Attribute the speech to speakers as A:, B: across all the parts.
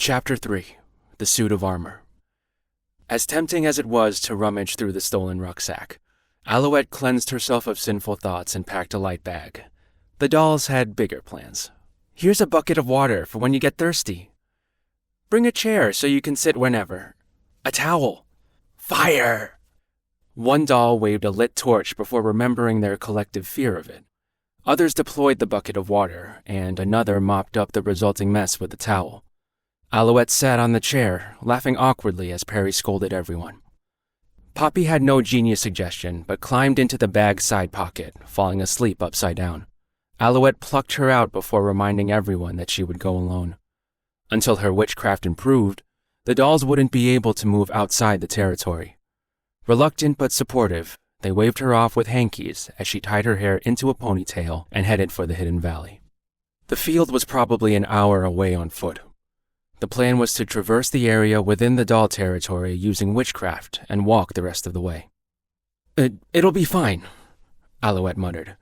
A: Chapter 3. The Suit of Armor. As tempting as it was to rummage through the stolen rucksack, Alouette cleansed herself of sinful thoughts and packed a light bag. The dolls had bigger plans. Here's a bucket of water for when you get thirsty. Bring a chair so you can sit whenever. A towel. Fire! One doll waved a lit torch before remembering their collective fear of it. Others deployed the bucket of water, and another mopped up the resulting mess with a towel. Alouette sat on the chair, laughing awkwardly as Perry scolded everyone. Poppy had no genius suggestion, but climbed into the bag's side pocket, falling asleep upside down. Alouette plucked her out before reminding everyone that she would go alone. Until her witchcraft improved, the dolls wouldn't be able to move outside the territory. Reluctant but supportive, they waved her off with hankies as she tied her hair into a ponytail and headed for the hidden valley. The field was probably an hour away on foot. The plan was to traverse the area within the doll territory using witchcraft and walk the rest of the way. It'll be fine, Alouette muttered.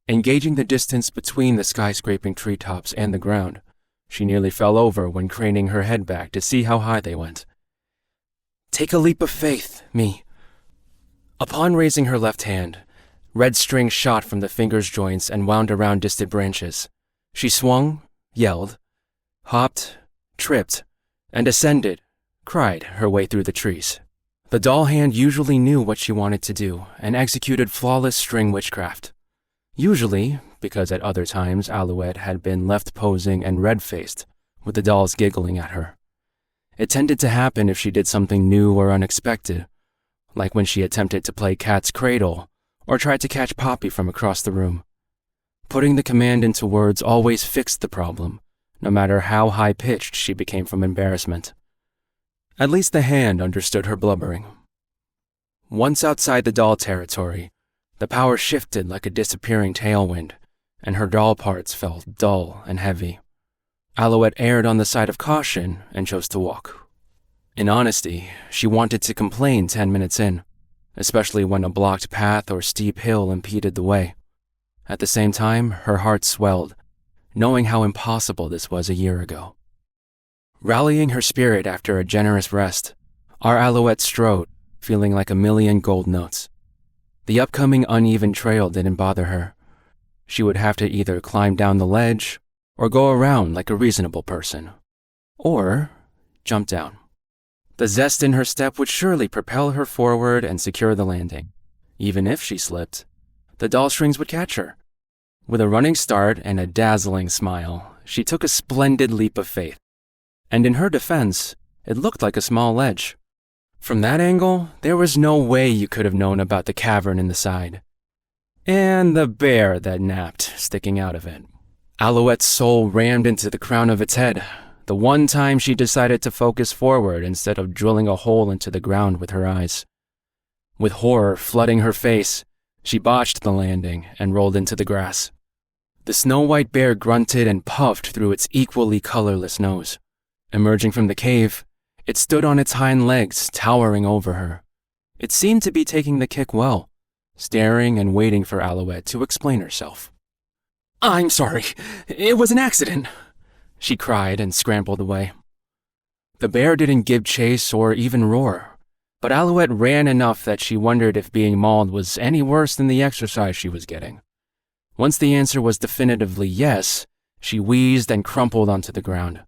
A: Engaging the distance between the skyscraping treetops and the ground, she nearly fell over when craning her head back to see how high they went. Take a leap of faith, me. Upon raising her left hand, red string shot from the finger's joints and wound around distant branches. She swung, yelled, hopped, tripped, and ascended, cried her way through the trees. The doll hand usually knew what she wanted to do and executed flawless string witchcraft. Usually, because at other times Alouette had been left posing and red-faced, with the dolls giggling at her. It tended to happen if she did something new or unexpected, like when she attempted to play cat's cradle or tried to catch Poppy from across the room. Putting the command into words always fixed the problem, no matter how high-pitched she became from embarrassment. At least the hand understood her blubbering. Once outside the doll territory, the power shifted like a disappearing tailwind, and her doll parts felt dull and heavy. Alouette erred on the side of caution and chose to walk. In honesty, she wanted to complain 10 minutes in, especially when a blocked path or steep hill impeded the way. At the same time, her heart swelled, knowing how impossible this was a year ago. Rallying her spirit after a generous rest, our Alouette strode, feeling like a million gold notes. The upcoming uneven trail didn't bother her. She would have to either climb down the ledge or go around like a reasonable person, or jump down. The zest in her step would surely propel her forward and secure the landing. Even if she slipped, the doll strings would catch her. With a running start and a dazzling smile, she took a splendid leap of faith. And in her defense, it looked like a small ledge. From that angle, there was no way you could have known about the cavern in the side. And the bear that napped sticking out of it. Alouette's soul rammed into the crown of its head, the one time she decided to focus forward instead of drilling a hole into the ground with her eyes. With horror flooding her face, she botched the landing and rolled into the grass. The snow-white bear grunted and puffed through its equally colorless nose. Emerging from the cave, it stood on its hind legs, towering over her. It seemed to be taking the kick well, staring and waiting for Alouette to explain herself. I'm sorry, it was an accident, she cried and scrambled away. The bear didn't give chase or even roar, but Alouette ran enough that she wondered if being mauled was any worse than the exercise she was getting. Once the answer was definitively yes, she wheezed and crumpled onto the ground.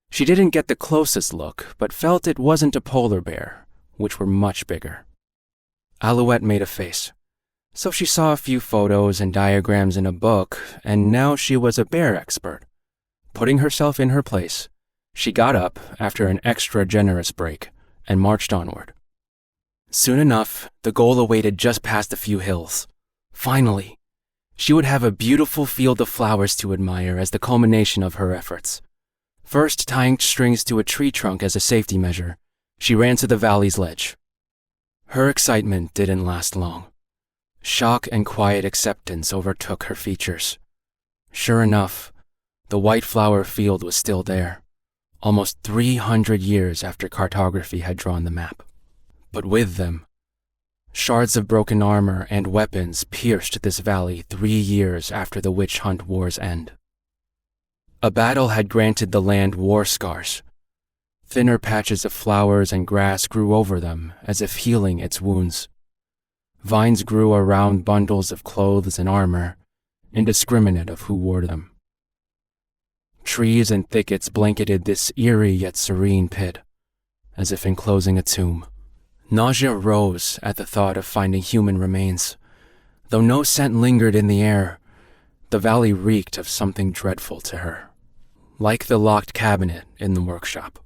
A: She didn't get the closest look, but felt it wasn't a polar bear, which were much bigger. Alouette made a face. So she saw a few photos and diagrams in a book, and now she was a bear expert. Putting herself in her place, she got up after an extra generous break and marched onward. Soon enough, the goal awaited just past a few hills. Finally, she would have a beautiful field of flowers to admire as the culmination of her efforts. First tying strings to a tree trunk as a safety measure, she ran to the valley's ledge. Her excitement didn't last long. Shock and quiet acceptance overtook her features. Sure enough, the white flower field was still there, almost 300 years after cartography had drawn the map. But with them, shards of broken armor and weapons pierced this valley 3 years after the witch hunt war's end. A battle had granted the land war scars, Thinner patches of flowers and grass grew over them as if healing its wounds. Vines grew around bundles of clothes and armor, indiscriminate of who wore them. Trees and thickets blanketed this eerie yet serene pit, as if enclosing a tomb. Nausea rose at the thought of finding human remains. Though no scent lingered in the air, the valley reeked of something dreadful to her, like the locked cabinet in the workshop.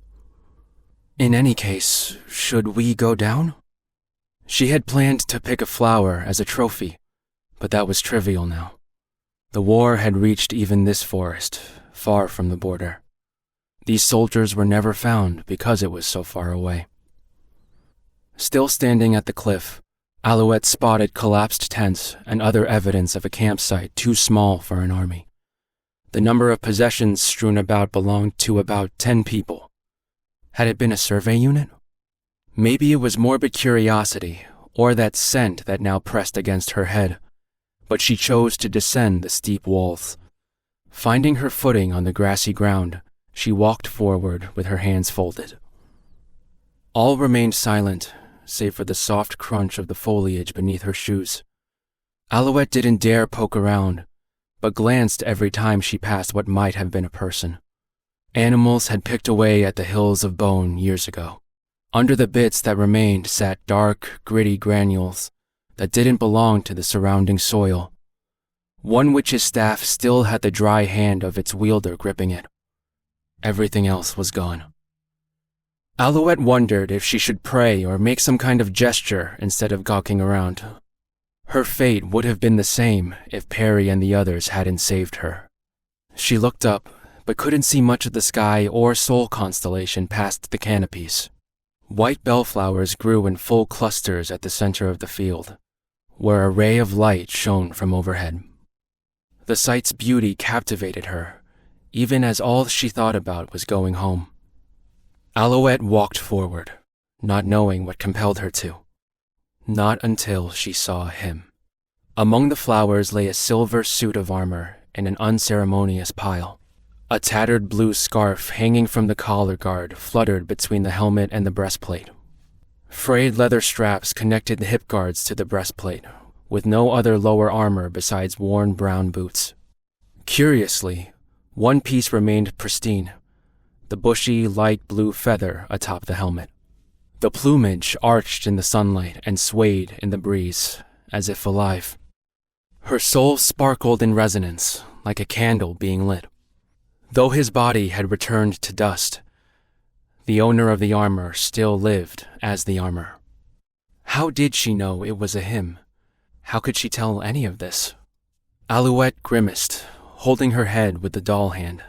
A: In any case, should we go down? She had planned to pick a flower as a trophy, but that was trivial now. The war had reached even this forest, far from the border. These soldiers were never found because it was so far away. Still standing at the cliff, Alouette spotted collapsed tents and other evidence of a campsite too small for an army. The number of possessions strewn about belonged to about 10 people. Had it been a survey unit? Maybe it was morbid curiosity, or that scent that now pressed against her head, but she chose to descend the steep walls. Finding her footing on the grassy ground, she walked forward with her hands folded. All remained silent, save for the soft crunch of the foliage beneath her shoes. Alouette didn't dare poke around, but glanced every time she passed what might have been a person. Animals had picked away at the hills of bone years ago. Under the bits that remained sat dark, gritty granules that didn't belong to the surrounding soil. One witch's staff still had the dry hand of its wielder gripping it. Everything else was gone. Alouette wondered if she should pray or make some kind of gesture instead of gawking around. Her fate would have been the same if Perry and the others hadn't saved her. She looked up, but couldn't see much of the sky or Sol constellation past the canopies. White bellflowers grew in full clusters at the center of the field, where a ray of light shone from overhead. The sight's beauty captivated her, even as all she thought about was going home. Alouette walked forward, not knowing what compelled her to. Not until she saw him. Among the flowers lay a silver suit of armor in an unceremonious pile. A tattered blue scarf hanging from the collar guard fluttered between the helmet and the breastplate. Frayed leather straps connected the hip guards to the breastplate, with no other lower armor besides worn brown boots. Curiously, one piece remained pristine, the bushy, light blue feather atop the helmet. The plumage arched in the sunlight and swayed in the breeze, as if alive. Her soul sparkled in resonance, like a candle being lit. Though his body had returned to dust, the owner of the armor still lived as the armor. How did she know it was a him? How could she tell any of this? Alouette grimaced, holding her head with the doll hand.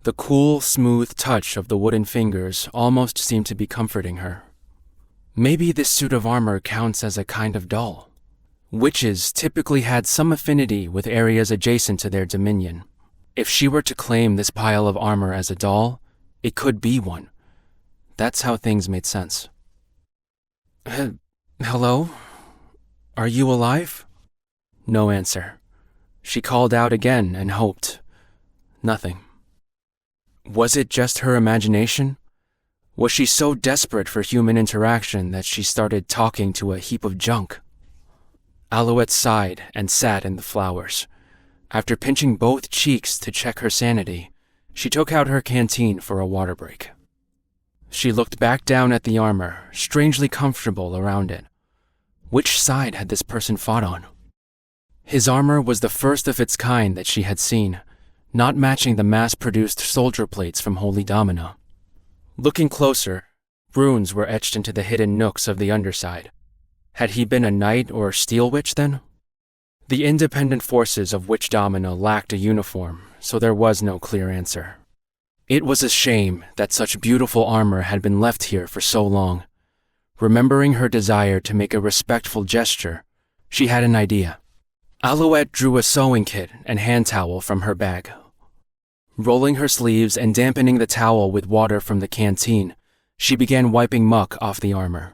A: The cool, smooth touch of the wooden fingers almost seemed to be comforting her. Maybe this suit of armor counts as a kind of doll. Witches typically had some affinity with areas adjacent to their dominion. If she were to claim this pile of armor as a doll, it could be one. That's how things made sense. Hello? Are you alive? No answer. She called out again and hoped. Nothing. Was it just her imagination? Was she so desperate for human interaction that she started talking to a heap of junk? Alouette sighed and sat in the flowers. After pinching both cheeks to check her sanity, she took out her canteen for a water break. She looked back down at the armor, strangely comfortable around it. Which side had this person fought on? His armor was the first of its kind that she had seen, not matching the mass-produced soldier plates from Holy Domino. Looking closer, runes were etched into the hidden nooks of the underside. Had he been a knight or steel witch then? The independent forces of Witch Domino lacked a uniform, so there was no clear answer. It was a shame that such beautiful armor had been left here for so long. Remembering her desire to make a respectful gesture, she had an idea. Alouette drew a sewing kit and hand towel from her bag. Rolling her sleeves and dampening the towel with water from the canteen, she began wiping muck off the armor.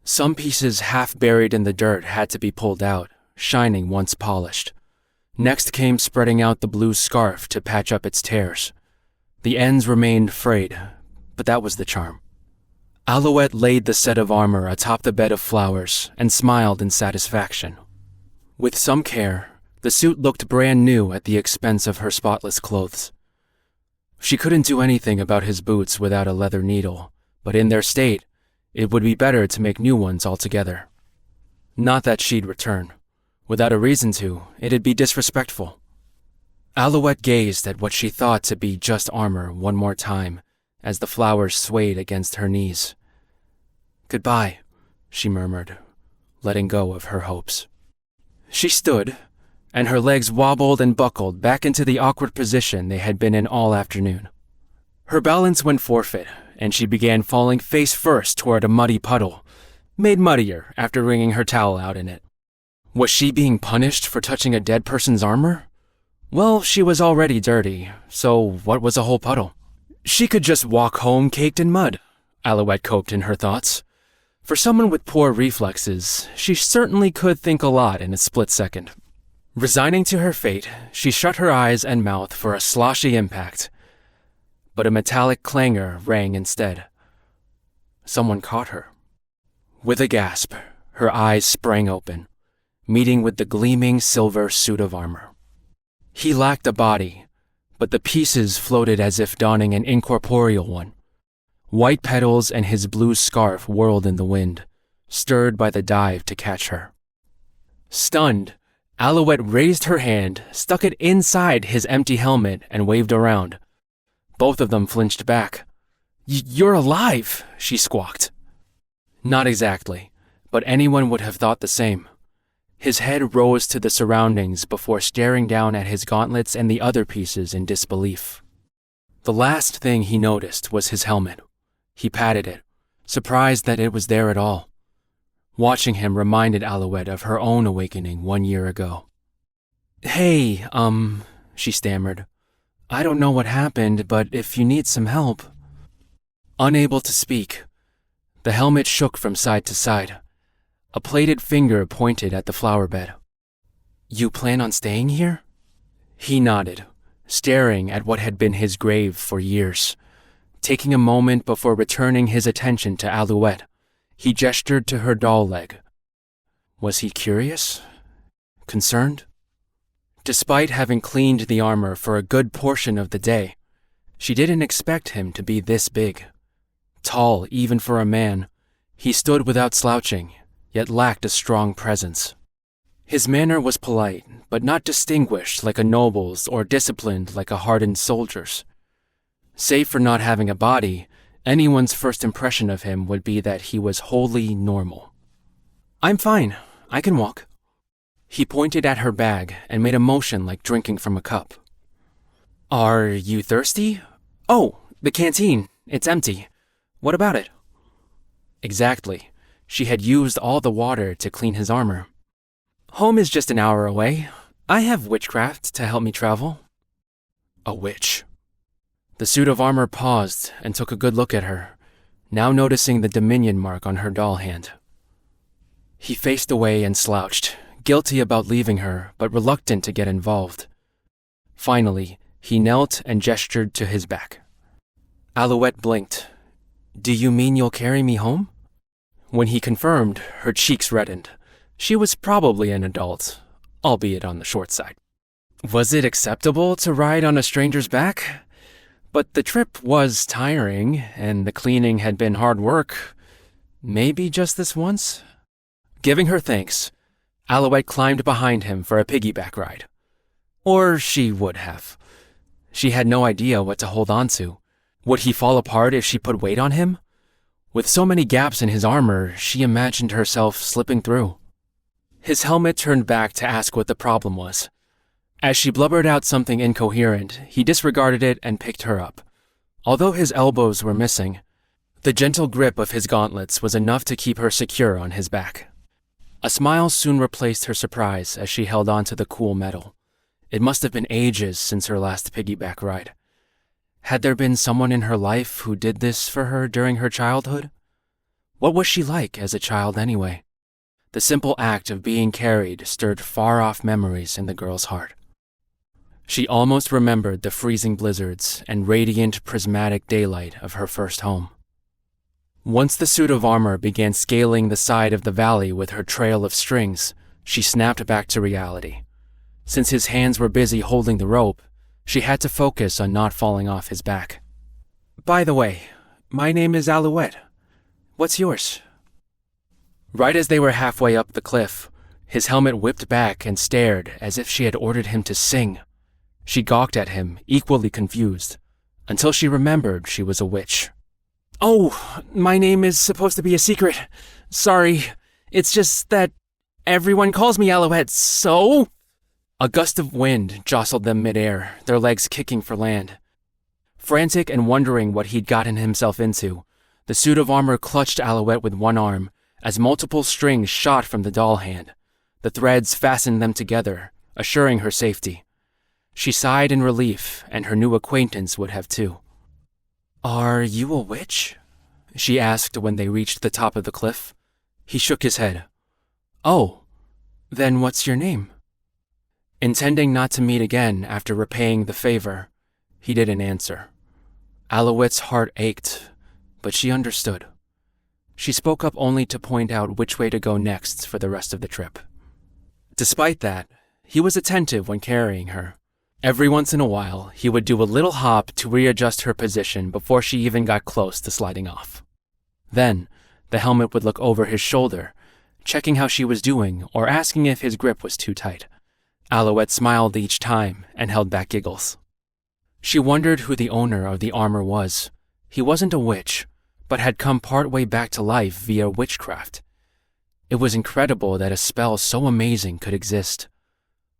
A: Some pieces half buried in the dirt had to be pulled out, shining once polished. Next came spreading out the blue scarf to patch up its tears. The ends remained frayed, but that was the charm. Alouette laid the set of armor atop the bed of flowers and smiled in satisfaction. With some care, the suit looked brand new at the expense of her spotless clothes. She couldn't do anything about his boots without a leather needle, but in their state, it would be better to make new ones altogether. Not that she'd return. Without a reason to, it'd be disrespectful. Alouette gazed at what she thought to be just armor one more time as the flowers swayed against her knees. "Goodbye," she murmured, letting go of her hopes. She stood, and her legs wobbled and buckled back into the awkward position they had been in all afternoon. Her balance went forfeit, and she began falling face first toward a muddy puddle, made muddier after wringing her towel out in it. Was she being punished for touching a dead person's armor? Well, she was already dirty, so what was a whole puddle? She could just walk home caked in mud, Alouette coped in her thoughts. For someone with poor reflexes, she certainly could think a lot in a split second. Resigning to her fate, she shut her eyes and mouth for a sloshy impact, but a metallic clangor rang instead. Someone caught her. With a gasp, her eyes sprang open, meeting with the gleaming silver suit of armor. He lacked a body, but the pieces floated as if donning an incorporeal one. White petals and his blue scarf whirled in the wind, stirred by the dive to catch her. Stunned, Alouette raised her hand, stuck it inside his empty helmet, and waved around. Both of them flinched back. "You're alive," she squawked. Not exactly, but anyone would have thought the same. His head rose to the surroundings before staring down at his gauntlets and the other pieces in disbelief. The last thing he noticed was his helmet. He patted it, surprised that it was there at all. Watching him reminded Alouette of her own awakening 1 year ago. "Hey, she stammered. "I don't know what happened, but if you need some help." Unable to speak, the helmet shook from side to side. A plaited finger pointed at the flower bed. "You plan on staying here?" He nodded, staring at what had been his grave for years. Taking a moment before returning his attention to Alouette, he gestured to her doll leg. Was he curious? Concerned? Despite having cleaned the armor for a good portion of the day, she didn't expect him to be this big. Tall even for a man, he stood without slouching, yet lacked a strong presence. His manner was polite, but not distinguished like a noble's or disciplined like a hardened soldier's. Save for not having a body, anyone's first impression of him would be that he was wholly normal. "I'm fine. I can walk." He pointed at her bag and made a motion like drinking from a cup. "Are you thirsty?" "Oh, the canteen. It's empty. What about it?" Exactly. She had used all the water to clean his armor. "Home is just an hour away. I have witchcraft to help me travel." A witch. The suit of armor paused and took a good look at her, now noticing the dominion mark on her doll hand. He faced away and slouched, guilty about leaving her, but reluctant to get involved. Finally, he knelt and gestured to his back. Alouette blinked. "Do you mean you'll carry me home?" When he confirmed, her cheeks reddened. She was probably an adult, albeit on the short side. Was it acceptable to ride on a stranger's back? But the trip was tiring, and the cleaning had been hard work. Maybe just this once? Giving her thanks, Alouette climbed behind him for a piggyback ride. Or she would have. She had no idea what to hold on to. Would he fall apart if she put weight on him? With so many gaps in his armor, she imagined herself slipping through. His helmet turned back to ask what the problem was. As she blubbered out something incoherent, he disregarded it and picked her up. Although his elbows were missing, the gentle grip of his gauntlets was enough to keep her secure on his back. A smile soon replaced her surprise as she held on to the cool metal. It must have been ages since her last piggyback ride. Had there been someone in her life who did this for her during her childhood? What was she like as a child anyway? The simple act of being carried stirred far-off memories in the girl's heart. She almost remembered the freezing blizzards and radiant prismatic daylight of her first home. Once the suit of armor began scaling the side of the valley with her trail of strings, she snapped back to reality. Since his hands were busy holding the rope, she had to focus on not falling off his back. "By the way, my name is Alouette. What's yours?" Right as they were halfway up the cliff, his helmet whipped back and stared as if she had ordered him to sing. She gawked at him, equally confused, until she remembered she was a witch. "Oh, my name is supposed to be a secret. Sorry, it's just that everyone calls me Alouette, so—" A gust of wind jostled them midair, their legs kicking for land. Frantic and wondering what he'd gotten himself into, the suit of armor clutched Alouette with one arm as multiple strings shot from the doll hand. The threads fastened them together, assuring her safety. She sighed in relief, and her new acquaintance would have too. "Are you a witch?" she asked when they reached the top of the cliff. He shook his head. "Oh, then what's your name?" Intending not to meet again after repaying the favor, he didn't answer. Alouette's heart ached, but she understood. She spoke up only to point out which way to go next for the rest of the trip. Despite that, he was attentive when carrying her. Every once in a while, he would do a little hop to readjust her position before she even got close to sliding off. Then, the helmet would look over his shoulder, checking how she was doing or asking if his grip was too tight. Alouette smiled each time and held back giggles. She wondered who the owner of the armor was. He wasn't a witch, but had come partway back to life via witchcraft. It was incredible that a spell so amazing could exist.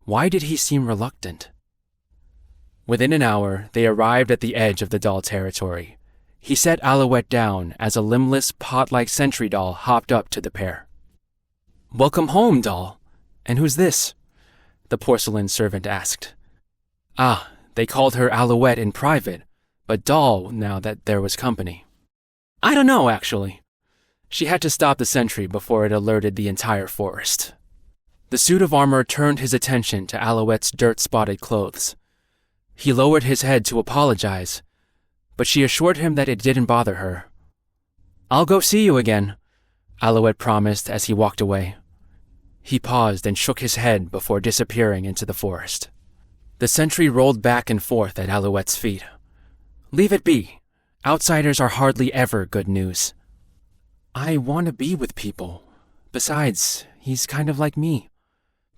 A: Why did he seem reluctant? Within an hour, they arrived at the edge of the doll territory. He set Alouette down as a limbless, pot-like sentry doll hopped up to the pair. "Welcome home, doll. And who's this?" the porcelain servant asked. They called her Alouette in private, but doll now that there was company. "I don't know, actually." She had to stop the sentry before it alerted the entire forest. The suit of armor turned his attention to Alouette's dirt-spotted clothes. He lowered his head to apologize, but she assured him that it didn't bother her. "I'll go see you again," Alouette promised as he walked away. He paused and shook his head before disappearing into the forest. The sentry rolled back and forth at Alouette's feet. "Leave it be. Outsiders are hardly ever good news." "I want to be with people. Besides, he's kind of like me.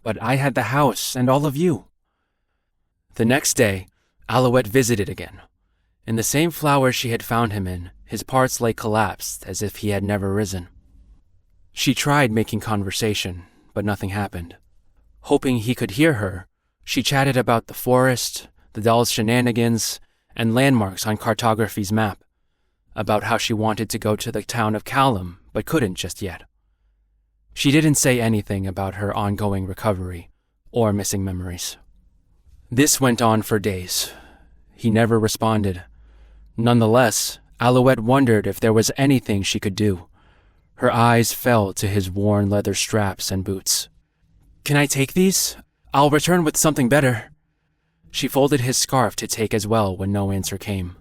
A: But I had the house and all of you." The next day, Alouette visited again. In the same flower she had found him in, his parts lay collapsed as if he had never risen. She tried making conversation, but nothing happened. Hoping he could hear her, she chatted about the forest, the doll's shenanigans, and landmarks on cartography's map, about how she wanted to go to the town of Callum, but couldn't just yet. She didn't say anything about her ongoing recovery or missing memories. This went on for days. He never responded. Nonetheless, Alouette wondered if there was anything she could do. Her eyes fell to his worn leather straps and boots. "Can I take these? I'll return with something better." She folded his scarf to take as well when no answer came.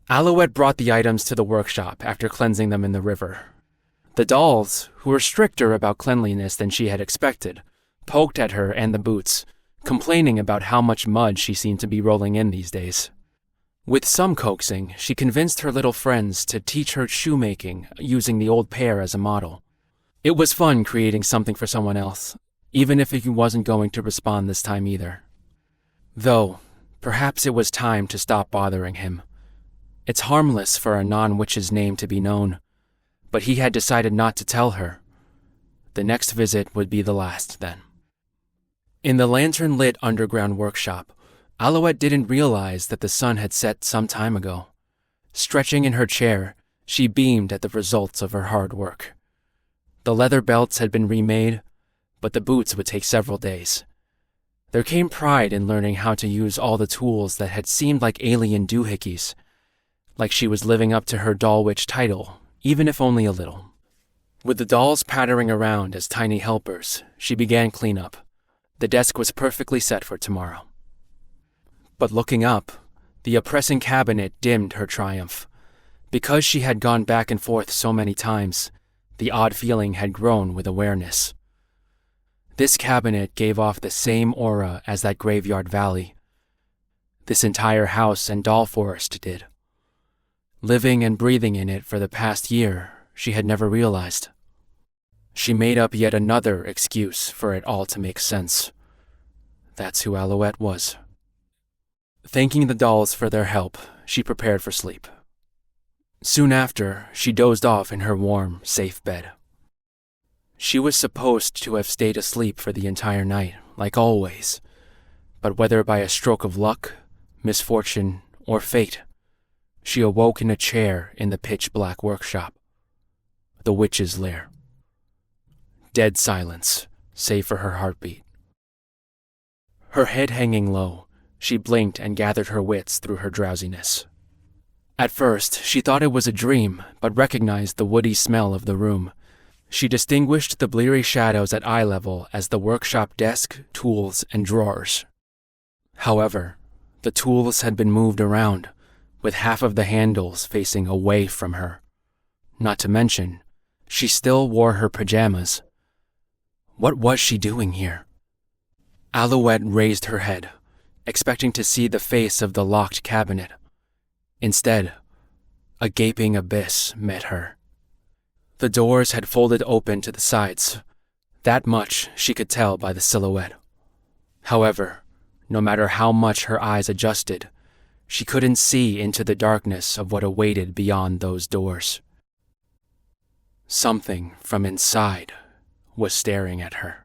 A: Alouette brought the items to the workshop after cleansing them in the river. The dolls, who were stricter about cleanliness than she had expected, poked at her and the boots, complaining about how much mud she seemed to be rolling in these days. With some coaxing, she convinced her little friends to teach her shoemaking using the old pair as a model. It was fun creating something for someone else, even if he wasn't going to respond this time either. Though, perhaps it was time to stop bothering him. It's harmless for a non-witch's name to be known, but he had decided not to tell her. The next visit would be the last, then. In the lantern-lit underground workshop, Alouette didn't realize that the sun had set some time ago. Stretching in her chair, she beamed at the results of her hard work. The leather belts had been remade, but the boots would take several days. There came pride in learning how to use all the tools that had seemed like alien doohickeys, like she was living up to her doll witch title, even if only a little. With the dolls pattering around as tiny helpers, she began cleanup. The desk was perfectly set for tomorrow. But looking up, the oppressing cabinet dimmed her triumph. Because she had gone back and forth so many times, the odd feeling had grown with awareness. This cabinet gave off the same aura as that graveyard valley. This entire house and doll forest did. Living and breathing in it for the past year, she had never realized. She made up yet another excuse for it all to make sense. That's who Alouette was. Thanking the dolls for their help, she prepared for sleep. Soon after, she dozed off in her warm, safe bed. She was supposed to have stayed asleep for the entire night, like always, but whether by a stroke of luck, misfortune, or fate, she awoke in a chair in the pitch-black workshop. The witch's lair. Dead silence, save for her heartbeat. Her head hanging low, she blinked and gathered her wits through her drowsiness. At first, she thought it was a dream, but recognized the woody smell of the room. She distinguished the bleary shadows at eye level as the workshop desk, tools, and drawers. However, the tools had been moved around, with half of the handles facing away from her. Not to mention, she still wore her pajamas. What was she doing here? Alouette raised her head, expecting to see the face of the locked cabinet. Instead, a gaping abyss met her. The doors had folded open to the sides. That much she could tell by the silhouette. However, no matter how much her eyes adjusted, she couldn't see into the darkness of what awaited beyond those doors. Something from inside was staring at her.